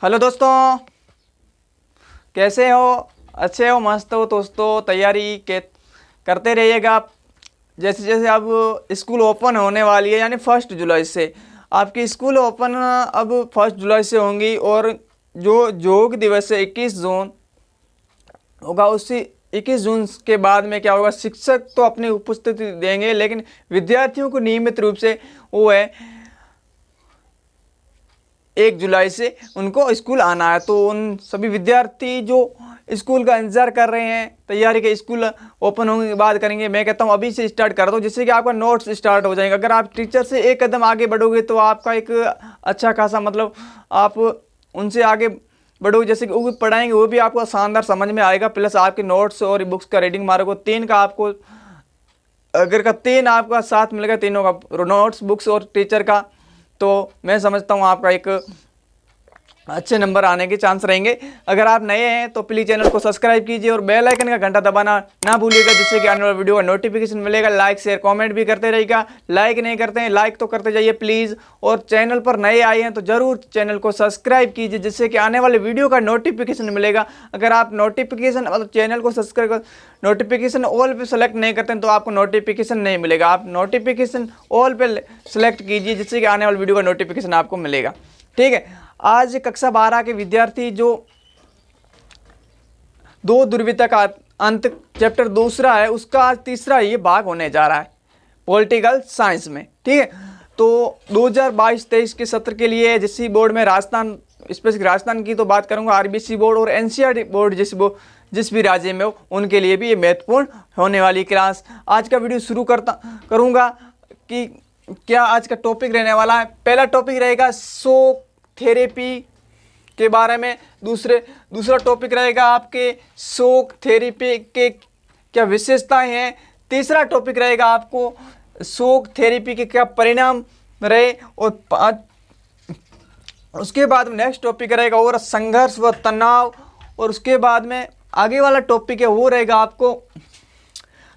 Hello दोस्तों, कैसे हो? अच्छे हो? मस्त हो? दोस्तों तैयारी के करते रहिएगा आप। जैसे जैसे अब स्कूल ओपन होने वाली है, यानी 1 जुलाई से आपकी स्कूल ओपन अब 1 जुलाई से होंगी। और जो योग दिवस है 21 जून होगा, उसी 21 जून के बाद में क्या होगा, शिक्षक तो अपनी उपस्थिति देंगे, लेकिन विद्यार्थियों को नियमित रूप से वो है 1 जुलाई से उनको स्कूल आना है। तो उन सभी विद्यार्थी जो स्कूल का इंतजार कर रहे हैं, तैयारी के स्कूल ओपन होने के बाद करेंगे, मैं कहता हूँ अभी से स्टार्ट कर दो, जिससे कि आपका नोट्स स्टार्ट हो जाएगा। अगर आप टीचर से एक कदम आगे बढ़ोगे तो आपका एक अच्छा खासा मतलब आप उनसे आगे बढ़ोगे, जैसे कि वो पढ़ाएंगे वो भी आपको शानदार समझ में आएगा, प्लस आपके नोट्स और बुक्स का रीडिंग मार्को 3 का आपको अगर का 3 आपका साथ मिलेगा, तीनों का नोट्स बुक्स और टीचर का, तो मैं समझता हूँ आपका एक अच्छे नंबर आने के चांस रहेंगे। अगर आप नए हैं तो प्लीज़ चैनल को सब्सक्राइब कीजिए और बेल आइकन का घंटा दबाना ना भूलिएगा, जिससे कि आने वाले वीडियो का नोटिफिकेशन मिलेगा। लाइक शेयर कमेंट भी करते रहिएगा। लाइक नहीं करते हैं, लाइक तो करते जाइए प्लीज़। और चैनल पर नए आए हैं तो ज़रूर चैनल को सब्सक्राइब कीजिए, जिससे कि आने वाले वीडियो का नोटिफिकेशन मिलेगा। अगर आप नोटिफिकेशन मतलब चैनल को सब्सक्राइब नोटिफिकेशन ऑल पे सेलेक्ट नहीं करते हैं तो आपको नोटिफिकेशन नहीं मिलेगा। आप नोटिफिकेशन ऑल पे सेलेक्ट कीजिए, जिससे कि आने वाले वीडियो का नोटिफिकेशन आपको मिलेगा। ठीक है। आज कक्षा 12 के विद्यार्थी जो 2 दुर्वृत्ता का अंत चैप्टर दूसरा है, उसका आज तीसरा ये भाग होने जा रहा है पॉलिटिकल साइंस में। ठीक है। तो 2022-23 के सत्र के लिए जिस बोर्ड में राजस्थान, स्पेसिफिक राजस्थान की तो बात करूंगा, आरबीसी बोर्ड और एनसीईआरटी बोर्ड जिस भी राज्य में हो, उनके लिए भी ये महत्वपूर्ण होने वाली क्लास। आज का वीडियो शुरू करूंगा कि क्या आज का टॉपिक रहने वाला है। पहला टॉपिक रहेगा शॉक थेरेपी के बारे में। दूसरा टॉपिक रहेगा आपके शॉक थेरेपी के क्या विशेषताएं हैं। तीसरा टॉपिक रहेगा आपको शॉक थेरेपी के क्या परिणाम रहे। और उसके बाद में नेक्स्ट टॉपिक रहेगा और संघर्ष व तनाव। और उसके बाद में आगे वाला टॉपिक है वो रहेगा आपको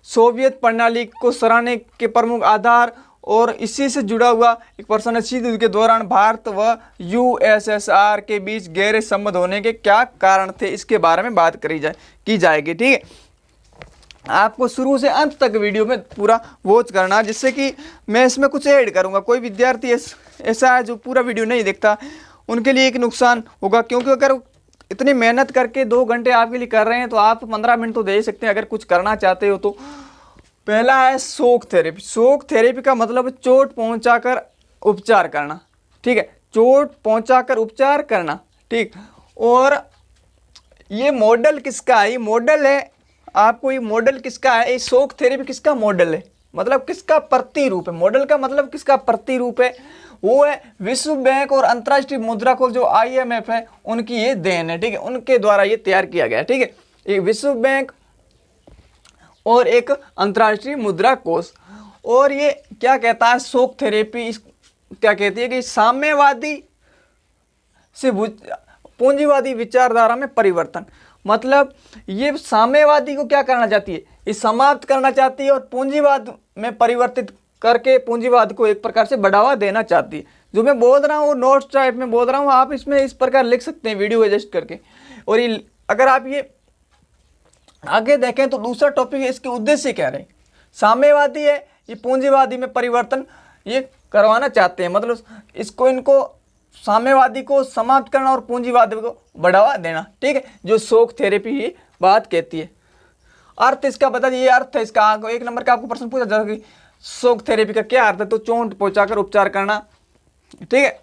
सोवियत प्रणाली को सराहने के प्रमुख आधार। और इसी से जुड़ा हुआ एक प्रश्न है, शीत युद्ध के दौरान भारत व यूएसएसआर के बीच गहरे संबंध होने के क्या कारण थे, इसके बारे में बात की जाएगी। ठीक है। आपको शुरू से अंत तक वीडियो में पूरा वॉच करना, जिससे कि मैं इसमें कुछ ऐड करूंगा। कोई विद्यार्थी ऐसा है जो पूरा वीडियो नहीं देखता, उनके लिए एक नुकसान होगा, क्योंकि अगर इतनी मेहनत करके 2 घंटे आपके लिए कर रहे हैं तो आप 15 मिनट तो दे ही सकते हैं अगर कुछ करना चाहते हो तो। पहला है शॉक थेरेपी। शॉक थेरेपी का मतलब चोट पहुंचाकर उपचार करना। ठीक है, चोट पहुंचाकर उपचार करना। ठीक। और ये मॉडल किसका है? ये मॉडल है आपको, ये मॉडल किसका है? ये शॉक थेरेपी किसका मॉडल है, मतलब किसका प्रतिरूप है? मॉडल का मतलब किसका प्रतिरूप है? वो है विश्व बैंक और अंतर्राष्ट्रीय मुद्रा कोष जो IMF है, उनकी ये देन है। ठीक है, उनके द्वारा ये तैयार किया गया है। ठीक है, ये विश्व बैंक और एक अंतर्राष्ट्रीय मुद्रा कोष। और ये क्या कहता है, शॉक थेरेपी क्या कहती है कि साम्यवादी से पूंजीवादी विचारधारा में परिवर्तन। मतलब ये साम्यवादी को क्या करना चाहती है, ये समाप्त करना चाहती है और पूंजीवाद में परिवर्तित करके पूंजीवाद को एक प्रकार से बढ़ावा देना चाहती है। जो मैं बोल रहा हूँ नोट्स टाइप में बोल रहा हूँ, आप इसमें इस प्रकार लिख सकते हैं वीडियो एडजस्ट करके। और ये अगर आप ये आगे देखें तो दूसरा टॉपिक है, इसके उद्देश्य क्या रहे? साम्यवादी है, ये पूंजीवादी में परिवर्तन ये करवाना चाहते हैं, मतलब इनको साम्यवादी को समाप्त करना और पूंजीवादी को बढ़ावा देना। ठीक है, जो शॉक थेरेपी ही बात कहती है। अर्थ इसका बता दीजिए, अर्थ है इसका 1 नंबर का आपको प्रश्न पूछा जाएगा कि शॉक थेरेपी का क्या अर्थ है, तो चोट पहुंचाकर उपचार करना। ठीक है,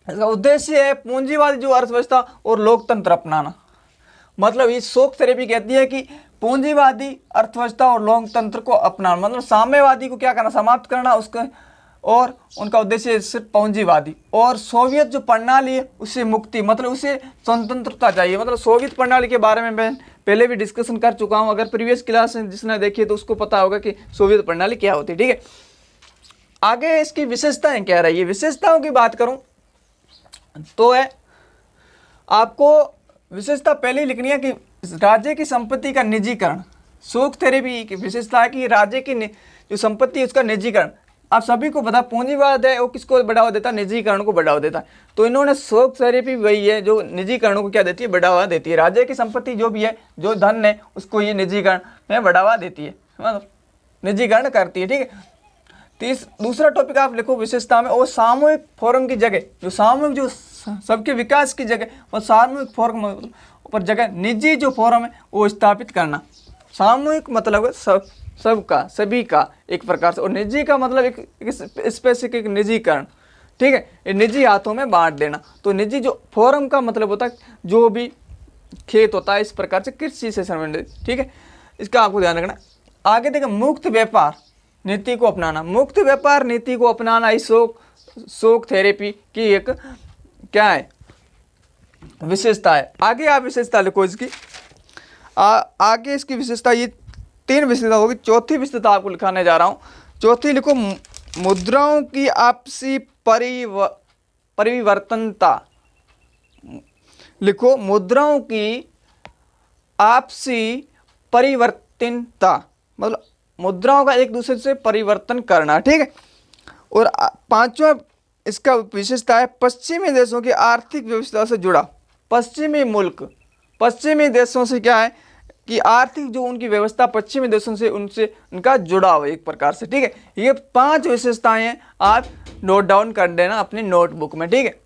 इसका उद्देश्य है पूंजीवादी जो अर्थव्यवस्था और लोकतंत्र अपनाना। मतलब ये शॉक थेरेपी कहती है कि पूंजीवादी अर्थव्यवस्था और लोकतंत्र को अपनाना, मतलब साम्यवादी को क्या करना, समाप्त करना उसका, और उनका उद्देश्य सिर्फ पूंजीवादी। और सोवियत जो प्रणाली है उससे मुक्ति, मतलब उसे स्वतंत्रता चाहिए। मतलब सोवियत प्रणाली के बारे में मैं पहले भी डिस्कशन कर चुका हूँ, अगर प्रीवियस क्लास जिसने देखी है तो उसको पता होगा कि सोवियत प्रणाली क्या होती है। ठीक है, आगे इसकी विशेषताएं क्या रही है। विशेषताओं की बात करूं तो है आपको विशेषता पहले ही लिखनी है कि राज्य की संपत्ति का निजीकरण। शॉक थेरेपी की विशेषता है कि राज्य की जो संपत्ति है उसका निजीकरण। आप सभी को पता पूंजीवाद है वो किसको बढ़ावा देता है, निजीकरण को बढ़ावा देता है। तो इन्होंने शोक थेरेपी वही है जो निजीकरण को क्या देती है, बढ़ावा देती है। राज्य की संपत्ति जो भी है, जो धन है, उसको ये निजीकरण में बढ़ावा देती है, मतलब निजीकरण करती है, ठीक है। दूसरा टॉपिक आप लिखो विशेषता में, वो सामूहिक फोरम की जगह, जो सामूहिक जो सबके विकास की जगह, वो सामूहिक फोरम पर जगह निजी जो फोरम है वो स्थापित करना। सामूहिक मतलब सबका, सभी का एक प्रकार से, और निजी का मतलब एक स्पेसिफिक निजीकरण, ठीक है, निजी हाथों में बांट देना। तो निजी जो फोरम का मतलब होता है जो भी खेत होता है इस प्रकार से कृषि से संबंधित, ठीक है, इसका आपको ध्यान रखना। आगे देखें मुक्त व्यापार नीति को अपनाना। मुक्त व्यापार नीति को अपनाना इस शोक थेरेपी की एक क्या है, विशेषता है। आगे आप विशेषता लिखो इसकी, आगे इसकी विशेषता, ये 3 विशेषता होगी, चौथी विशेषता आपको लिखाने जा रहा हूँ। चौथी लिखो मुद्राओं की आपसी परिवर्तनता। लिखो मुद्राओं की आपसी परिवर्तनता, मतलब मुद्राओं का एक दूसरे से परिवर्तन करना, ठीक है। और 5वां इसका विशेषता है पश्चिमी देशों की आर्थिक व्यवस्था से जुड़ा। पश्चिमी मुल्क, पश्चिमी देशों से क्या है कि आर्थिक जो उनकी व्यवस्था पश्चिमी देशों से उनसे उनका जुड़ाव एक प्रकार से, ठीक है। ये 5 विशेषताएं हैं, आप नोट डाउन कर देना अपनी नोटबुक में, ठीक है।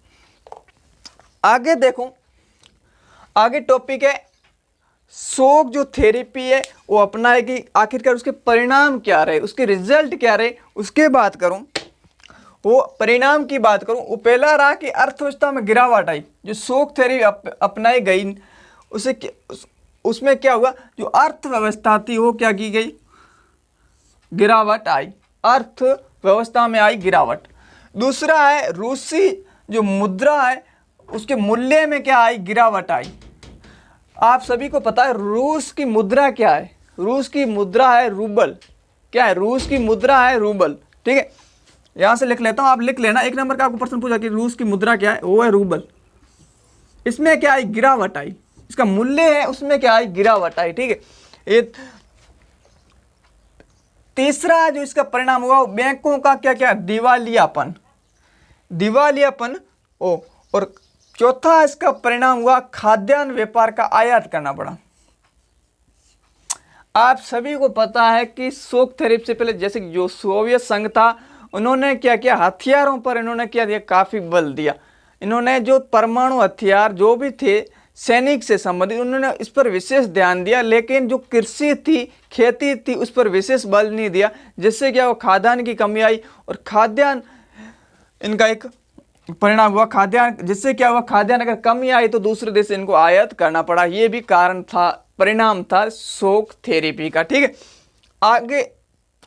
आगे देखो, आगे टॉपिक है शोक जो थेरेपी है वो अपनाएगी, आखिरकार उसके परिणाम क्या रहे, उसके रिजल्ट क्या रहे, उसके बात करूं, वो परिणाम की बात करूं। वो पहला रहा कि अर्थव्यवस्था में गिरावट आई। जो शोक थेरेपी अपनाई गई उसमें क्या हुआ, जो अर्थव्यवस्था थी वो क्या की गई, गिरावट आई, अर्थव्यवस्था में आई गिरावट। दूसरा है रूसी जो मुद्रा है उसके मूल्य में क्या आई, गिरावट आई। आप सभी को पता है रूस की मुद्रा क्या है, रूस की मुद्रा है रूबल। क्या है, रूस की मुद्रा है रूबल, ठीक है। यहां से लिख लेता हूं, आप लिख लेना। 1 नंबर का आपको प्रश्न पूछा कि रूस की मुद्रा क्या है, वो है रूबल। इसमें क्या आई, गिरावट आई। इसका मूल्य है उसमें क्या आई, गिरावट आई, ठीक है। ये तीसरा जो इसका परिणाम हुआ बैंकों का क्या क्या, दिवालियापन, दिवालियापन। और चौथा इसका परिणाम हुआ खाद्यान्न व्यापार का आयात करना पड़ा। आप सभी को पता है कि शोक थेरेपी से पहले जैसे जो सोवियत संघ था, उन्होंने क्या किया, हथियारों पर इन्होंने क्या दिया, काफी बल दिया। इन्होंने जो परमाणु हथियार जो भी थे सैनिक से संबंधित, उन्होंने इस पर विशेष ध्यान दिया, लेकिन जो कृषि थी, खेती थी, उस पर विशेष बल नहीं दिया, जिससे क्या वो खाद्यान्न की कमी आई। और खाद्यान्न इनका एक परिणाम हुआ, खाद्यान्न, जिससे क्या हुआ, खाद्यान्न अगर कमी आई तो दूसरे देश से इनको आयात करना पड़ा। ये भी कारण था, परिणाम था शोक थेरेपी का, ठीक है। आगे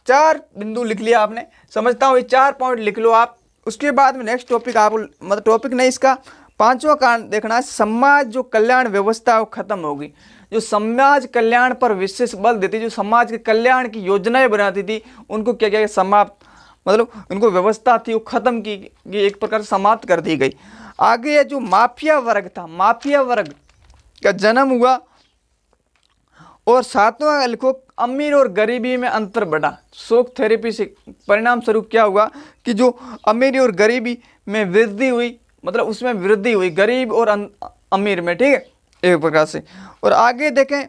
4 बिंदु लिख लिया आपने, समझता हूँ ये 4 पॉइंट लिख लो आप। उसके बाद में नेक्स्ट टॉपिक आप, मतलब टॉपिक नहीं, इसका 5वां कारण देखना है, समाज जो कल्याण व्यवस्था वो खत्म होगी। जो समाज कल्याण पर विशेष बल देती, जो समाज के कल्याण की योजनाएं बनाती थी, उनको क्या क्या समाप्त, मतलब उनको व्यवस्था थी वो खत्म की, एक प्रकार से समाप्त कर दी गई। आगे ये जो माफिया वर्ग था, माफिया वर्ग का जन्म हुआ। और 7वां लिखो अमीर और गरीबी में अंतर बढ़ा। शोक थेरेपी से परिणाम स्वरूप क्या हुआ कि जो अमीरी और गरीबी में वृद्धि हुई, मतलब उसमें वृद्धि हुई गरीब और अमीर में, ठीक है, एक प्रकार से। और आगे देखें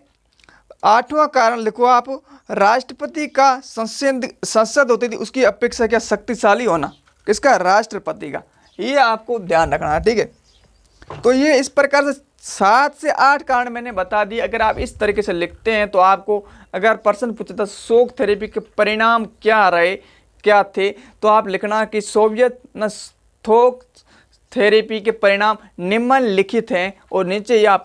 8वां कारण लिखो आप, राष्ट्रपति का संसद होती थी उसकी अपेक्षा क्या शक्तिशाली होना, किसका, राष्ट्रपति का। ये आपको ध्यान रखना है, ठीक है। तो ये इस प्रकार से 7 से 8 कारण मैंने बता दिए। अगर आप इस तरीके से लिखते हैं तो आपको अगर प्रश्न पूछता था शोक थेरेपी के परिणाम क्या रहे, क्या थे, तो आप लिखना कि सोवियत शोक थेरेपी के परिणाम निम्नलिखित हैं, और नीचे या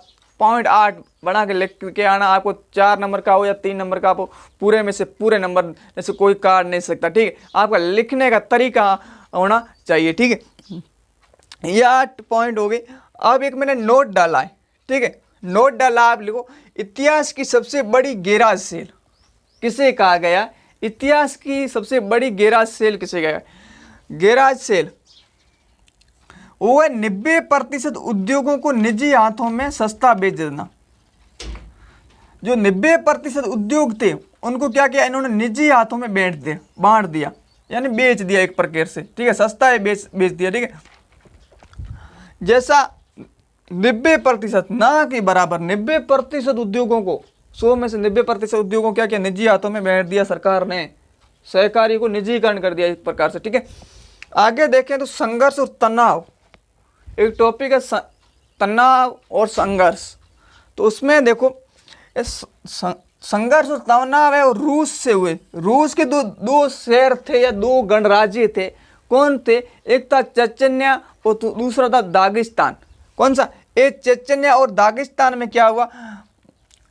पॉइंट 8 बना के लिख के आना। आपको 4 नंबर का हो या 3 नंबर का, आप पूरे में से पूरे नंबर में से कोई काट नहीं सकता, ठीक है। आपका लिखने का तरीका होना चाहिए, ठीक है। ये 8 पॉइंट हो गए। अब एक मैंने नोट डाला है, ठीक है, नोट डाला, आप लिखो इतिहास की सबसे बड़ी गैराज सेल किसे कहा गया, इतिहास की सबसे बड़ी गैराज सेल किसे कहा गया। गैराज सेल वो है 90% उद्योगों को निजी हाथों में सस्ता बेच देना। जो 90% उद्योग थे उनको क्या किया, इन्होंने निजी हाथों में बांट दिया। यानी बेच दिया एक प्रकार से, ठीक है, सस्ता है, बेच दिया, ठीक है। जैसा 90% ना के बराबर 90% उद्योगों को, 100 में से 90% उद्योगों क्या किया, निजी हाथों में बैठ दिया सरकार ने, सहकारी को निजीकरण कर दिया एक प्रकार से, ठीक है। आगे देखें तो संघर्ष और तनाव, एक टॉपिक है तनाव और संघर्ष। तो उसमें देखो संघर्ष और तनाव है और रूस से हुए। रूस के दो शहर थे या दो गणराज्य थे, कौन थे, एक था चेचन्या और दूसरा था दागिस्तान। कौन सा, एक चेचन्या और दागिस्तान में क्या हुआ,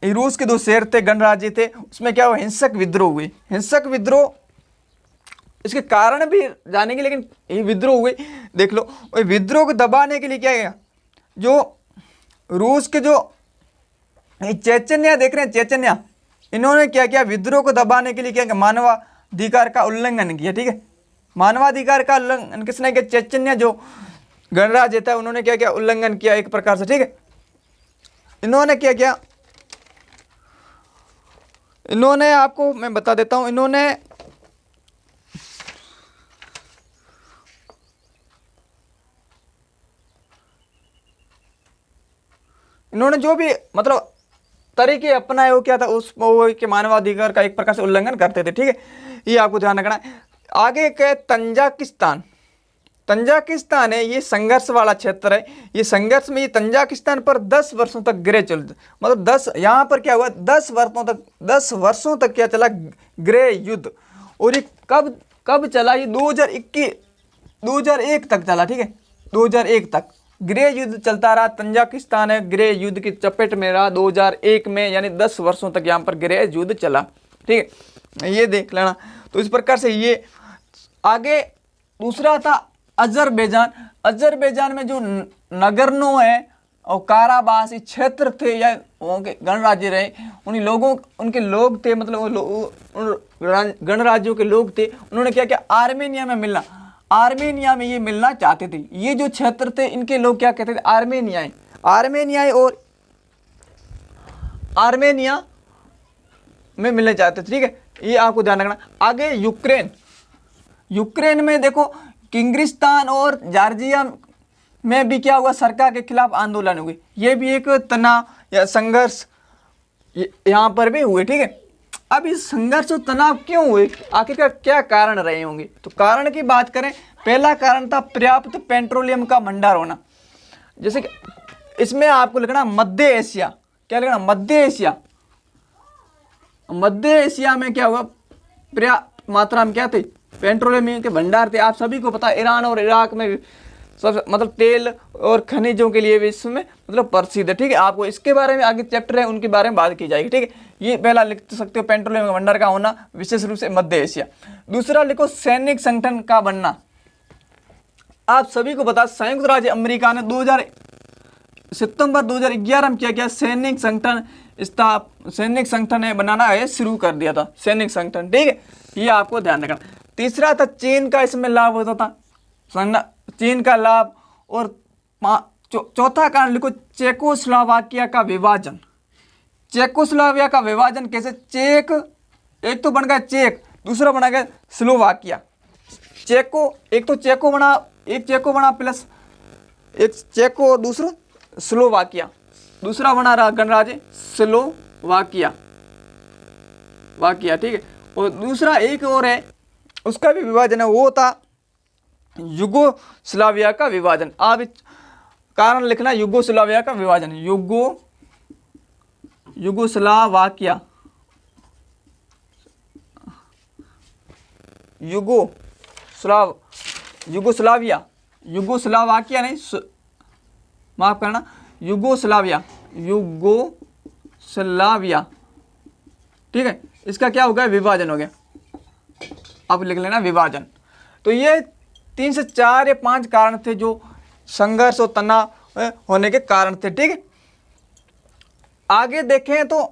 रूस के दो शहर थे, गणराज्य थे, उसमें क्या हुआ, हिंसक विद्रोह हुए। हिंसक विद्रोह, इसके कारण भी जानेंगे, लेकिन ये विद्रोह हुए, देख लो। विद्रोह को दबाने के लिए क्या किया, जो रूस के जो चेचन्या देख रहे हैं, चेचन्या, इन्होंने क्या किया, विद्रोह को दबाने के लिए क्या किया, मानवाधिकार का उल्लंघन किया, ठीक है। मानवाधिकार का उल्लंघन किसने किया, चेचन्या जो गणराज्य था, उन्होंने क्या किया, उल्लंघन किया एक प्रकार से, ठीक है। इन्होंने क्या किया, इन्होंने, आपको मैं बता देता हूं, इन्होंने जो भी मतलब तरीके अपनाए वो क्या था, उस वो के मानवाधिकार का एक प्रकार से उल्लंघन करते थे, ठीक है। ये आपको ध्यान रखना है। आगे क्या है, तंजाकिस्तान। तंजाकिस्तान है, ये संघर्ष वाला क्षेत्र है। ये संघर्ष में, ये तंजाकिस्तान पर 10 वर्षों तक गृह चल, मतलब 10, यहाँ पर क्या हुआ, 10 वर्षों तक क्या चला, गृह युद्ध। और ये कब चला, ये 2001 तक चला, ठीक है, 2001 तक गृह युद्ध चलता रहा। तंजाकिस्तान है गृह युद्ध की चपेट में रहा 2001 में, यानी 10 वर्षों तक यहाँ पर गृह युद्ध चला, ठीक है, ये देख लेना। तो इस प्रकार से ये आगे। दूसरा था अजरबैजान। अजरबैजान में जो नगरनो है और काराबास क्षेत्र थे या उनके गणराज्य रहे, उनके लोग थे, मतलब गणराज्यों के लोग थे, उन्होंने क्या किया, आर्मेनिया में मिलना, आर्मेनिया में ये मिलना चाहते थे। ये जो क्षेत्र थे, इनके लोग क्या कहते थे, आर्मेनियाई, और आर्मेनिया में मिलना चाहते थे, ठीक है, ये आपको ध्यान रखना। आगे यूक्रेन में देखो, किर्गिस्तान और जॉर्जिया में भी क्या हुआ, सरकार के खिलाफ आंदोलन हुए। ये भी एक तनाव या संघर्ष यहाँ पर भी हुए, ठीक है। अब इस संघर्ष और तनाव क्यों हुए, आखिरकार क्या कारण रहे होंगे, तो कारण की बात करें, पहला कारण था पर्याप्त पेट्रोलियम का भंडार होना। जैसे कि इसमें आपको लिखना मध्य एशिया, क्या लिखना, मध्य एशिया। मध्य एशिया में क्या हुआ, पर्याप्त मात्रा में क्या थे, पेट्रोलियम के भंडार थे। आप सभी को पता है, ईरान और इराक में सब मतलब तेल और खनिजों के लिए विश्व में मतलब प्रसिद्ध है, ठीक है। आपको इसके बारे में आगे चैप्टर है, उनके बारे में बात की जाएगी, ठीक है। ये पहला लिख सकते हो, पेट्रोलियम भंडार का होना, विशेष रूप से मध्य एशिया। दूसरा लिखो, सैनिक संगठन का बनना। आप सभी को पता, संयुक्त राज्य अमेरिका ने सितंबर 2011 में क्या किया, सैनिक संगठन है बनाना है, शुरू कर दिया था सैनिक संगठन, ठीक है। ये आपको ध्यान रखना। तीसरा था चीन का इसमें लाभ होता था, चीन का लाभ। और चौथा कारण लिखो, चेकोस्लोवाकिया का विभाजन। चेकोस्लोवाकिया का विभाजन कैसे, चेक एक तो बन गया चेक, दूसरा बना गया स्लोवाकिया। एक चेको बना प्लस एक चेको और दूसरा स्लोवाकिया, दूसरा बना रहा गणराज्य स्लोवाकिया, ठीक है। और दूसरा एक और है, उसका भी विभाजन है, वो था युगोस्लाविया का विभाजन। आप कारण लिखना, युगोस्लाविया का विभाजन, युगोस्लावाकिया, युगोस्लावाकिया नहीं, माफ करना, युगोस्लाविया, ठीक है। इसका क्या हो गया, विभाजन हो गया, अब लिख लेना विभाजन। तो ये 3 से 4 या 5 कारण थे जो संघर्ष और तनाव होने के कारण थे, ठीक है। आगे देखें तो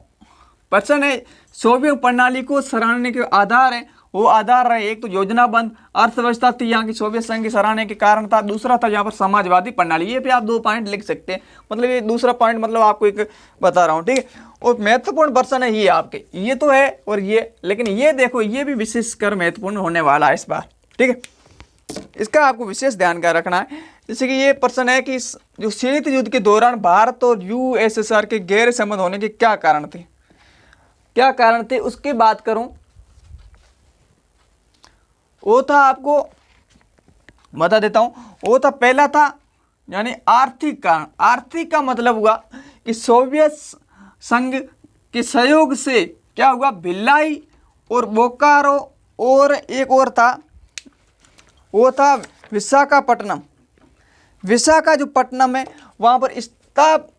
प्रश्न है, सोवियत प्रणाली को सराहने के आधार है वो आधार रहे, एक तो योजनाबद्ध अर्थव्यवस्था थी यहाँ की, सोवियत संघ की सराहने के कारण था, दूसरा था यहाँ पर समाजवादी प्रणाली। ये भी आप 2 पॉइंट लिख सकते हैं, मतलब ये दूसरा पॉइंट मतलब आपको एक बता रहा हूँ, ठीक है। और महत्वपूर्ण पर्सन है ये आपके, ये तो है और ये, लेकिन ये देखो ये भी विशेषकर महत्वपूर्ण होने वाला है इस बार, ठीक है। इसका आपको विशेष ध्यान का रखना है। जैसे कि ये प्रश्न है कि जो शीत युद्ध के दौरान भारत और यूएसएसआर के गहरे संबंध होने के क्या कारण थे, क्या कारण थे उसकी बात करूं, वो था, आपको बता देता हूं। वो था, पहला था यानी आर्थिक कारण। आर्थिक का मतलब हुआ कि सोवियत संघ के सहयोग से क्या हुआ, भिलाई और बोकारो, और एक और था, वो था विशाखापट्टनम। विशाखा जो पट्टनम है वहाँ पर इस्पात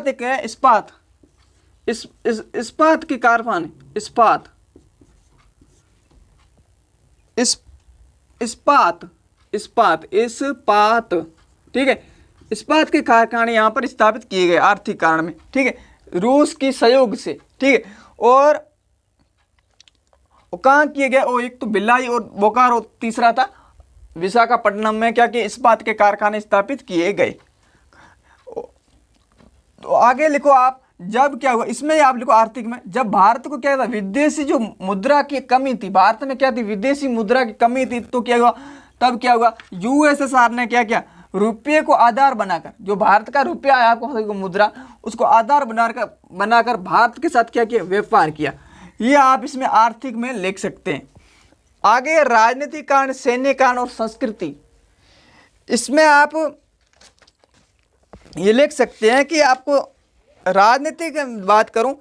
एक है, इस्पात के कारखाने, इस्पात, ठीक है। इस्पात के कारखाने यहाँ पर स्थापित किए गए आर्थिक कारण में, ठीक है, रूस की सहयोग से, ठीक है। और कहाँ किए गए, वो एक तो भिलाई और बोकारो, तीसरा था विशाखापट्टनम में क्या कि इस्पात के कारखाने स्थापित किए गए। तो आगे लिखो आप, जब क्या हुआ, इसमें आप लिखो आर्थिक में, जब भारत को क्या था, विदेशी जो मुद्रा की कमी थी, भारत में क्या थी, विदेशी मुद्रा की कमी थी, तो क्या हुआ, तब क्या हुआ, यूएसएसआर ने क्या किया, रुपये को आधार बनाकर, जो भारत का रुपया है आपको मुद्रा, उसको आधार बनाकर भारत के साथ क्या किया, व्यापार किया। ये आप इसमें आर्थिक में लिख सकते हैं। आगे राजनीतिक कारण, सैन्य कारण और संस्कृति, इसमें आप ये लिख सकते हैं कि आपको राजनीतिक बात करूं,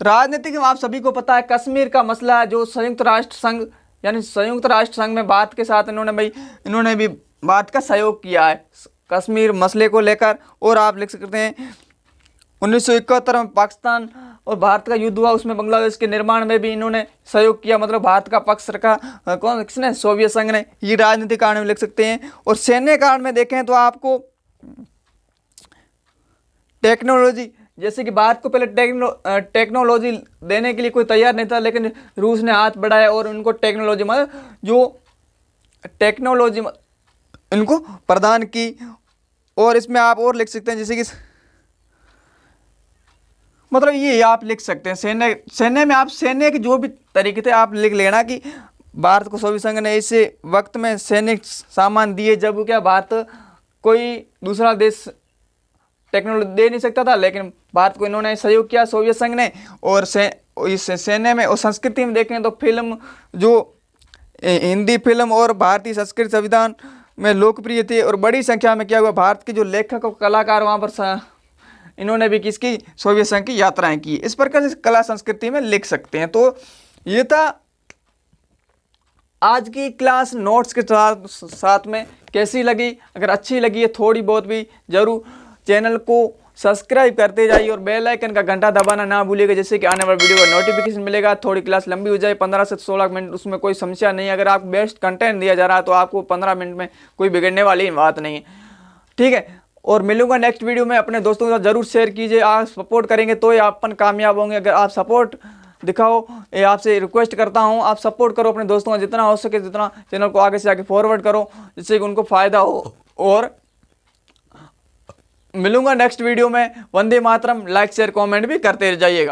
राजनीतिक में आप सभी को पता है कश्मीर का मसला, जो संयुक्त राष्ट्र संघ यानी संयुक्त राष्ट्र संघ में भारत के साथ इन्होंने भी भारत का सहयोग किया है कश्मीर मसले को लेकर। और आप लिख सकते हैं 1971 में पाकिस्तान और भारत का युद्ध हुआ, उसमें बांग्लादेश के निर्माण में भी इन्होंने सहयोग किया, मतलब भारत का पक्ष रखा, कौन, किसने, सोवियत संघ ने। ये राजनीतिक कारण में लिख सकते हैं। और सैन्य कारण में देखें तो आपको टेक्नोलॉजी, जैसे कि भारत को पहले टेक्नोलॉजी देने के लिए कोई तैयार नहीं था, लेकिन रूस ने हाथ बढ़ाया और उनको टेक्नोलॉजी, मतलब जो टेक्नोलॉजी इनको प्रदान की। और इसमें आप और लिख सकते हैं, जैसे कि मतलब ये आप लिख सकते हैं सैन्य में, आप सैन्य के जो भी तरीके थे आप लिख लेना कि भारत को सोवियत संघ ने इस वक्त में सैनिक सामान दिए जब क्या भारत कोई दूसरा देश टेक्नोलॉजी दे नहीं सकता था, लेकिन भारत को इन्होंने सहयोग किया सोवियत संघ ने। और इस सैन्य में और संस्कृति में देखें तो फिल्म, जो हिंदी फिल्म और भारतीय संस्कृत संविधान में लोकप्रिय थी। और बड़ी संख्या में क्या हुआ, भारत के जो लेखक और कलाकार वहाँ पर इन्होंने भी किसकी, सोवियत संघ की यात्राएं की। इस प्रकार से कला संस्कृति में लिख सकते हैं। तो ये था आज की क्लास। नोट्स के साथ में कैसी लगी, अगर अच्छी लगी है थोड़ी बहुत भी, जरूर चैनल को सब्सक्राइब करते जाइए और बेल आइकन का घंटा दबाना ना भूलिएगा, जिससे कि आने वाले वीडियो का नोटिफिकेशन मिलेगा। थोड़ी क्लास लंबी हो जाए 15 से 16 मिनट, उसमें कोई समस्या नहीं है। अगर आपको बेस्ट कंटेंट दिया जा रहा है तो आपको 15 मिनट में कोई बिगड़ने वाली बात नहीं है, ठीक है। और मिलूंगा नेक्स्ट वीडियो में। अपने दोस्तों के साथ जरूर शेयर कीजिए, आप सपोर्ट करेंगे तो ही आप अपन कामयाब होंगे। अगर आप सपोर्ट दिखाओ, ये आपसे रिक्वेस्ट करता हूँ, आप सपोर्ट करो अपने दोस्तों का, जितना हो सके जितना चैनल को आगे से आगे फॉरवर्ड करो, जिससे कि उनको फ़ायदा हो। और मिलूंगा नेक्स्ट वीडियो में। Vande Mataram, like share comment भी करते जाइएगा।